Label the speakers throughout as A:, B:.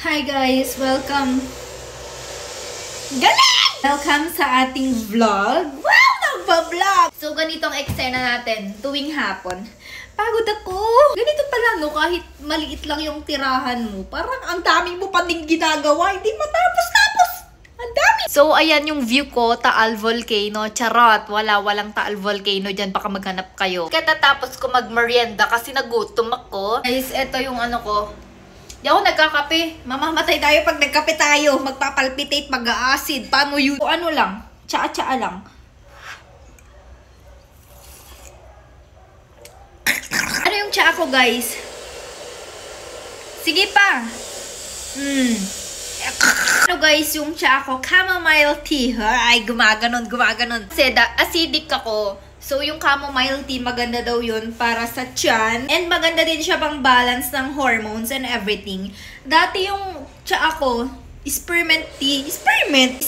A: Hi guys! Welcome! Galing! Welcome sa ating vlog! Wow! Nagpa-vlog! So, ganitong eksena natin tuwing hapon. Pagod ako! Ganito pala, no? Kahit maliit lang yung tirahan mo, parang ang dami mo pa din ginagawa. Hindi matapos-tapos! Ang dami! So, ayan yung view ko, Taal Volcano. Charot! Walang Taal Volcano dyan. Baka maghanap kayo. Katatapos ko magmerienda kasi nagutom ako. Guys, ito yung ano ko. Di ako nagkakape. Mamamatay tayo pag nagkape tayo. Magpapalpitate, mag-acid. Paano yun? O ano lang. Tsaa-tsaa lang. Ano yung tsaa ko, guys? Sige pa. Ano guys, yung tsaa ko, chamomile tea. Ay, gumaganon. Kasi acidic ako. So, yung chamomile tea, maganda daw yun para sa tiyan. And maganda din siya pang balance ng hormones and everything. Dati yung tsaa ko, spearmint tea. Spearmint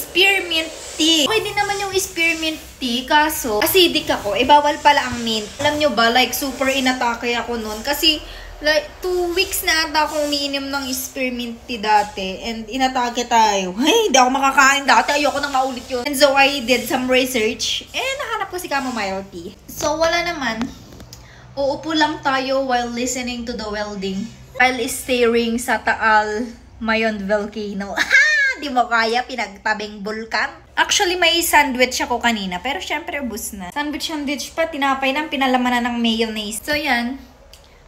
A: tea. Okay din naman yung spearmint tea, kaso acidic ako. Bawal pala ang mint. Alam nyo ba, like, super inatake ako nun. Kasi, like, 2 weeks na ata akong umiinom ng spearmint tea dati. And inatake tayo. Hey, hindi ako makakain dati. Ayoko nang maulit yun. And so, I did some research. Nahanap ko si chamomile tea. So, wala naman. Uupo lang tayo while listening to the welding. While staring sa Taal Mayon Volcano. Di mo kaya, pinagtabing bulkan. Actually, may sandwich ako kanina. Pero syempre, ubus na. Sandwich pa. Tinapay ng pinalamanan ng mayonnaise. So, yan.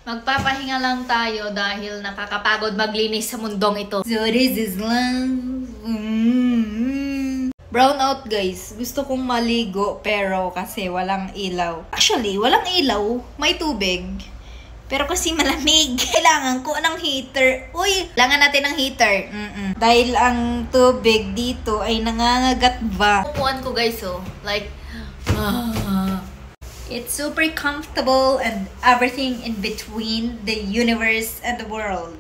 A: Magpapahinga lang tayo dahil nakakapagod maglinis sa mundong ito. So this is love. Brown out guys. Gusto kong maligo pero kasi walang ilaw. Actually, walang ilaw. May tubig. Pero kasi malamig. Kailangan ko ng heater. Uy, kailangan natin ng heater. Dahil ang tubig dito ay nangangagat ba. Upuan ko guys oh. Like, it's super comfortable and everything in between the universe and the world.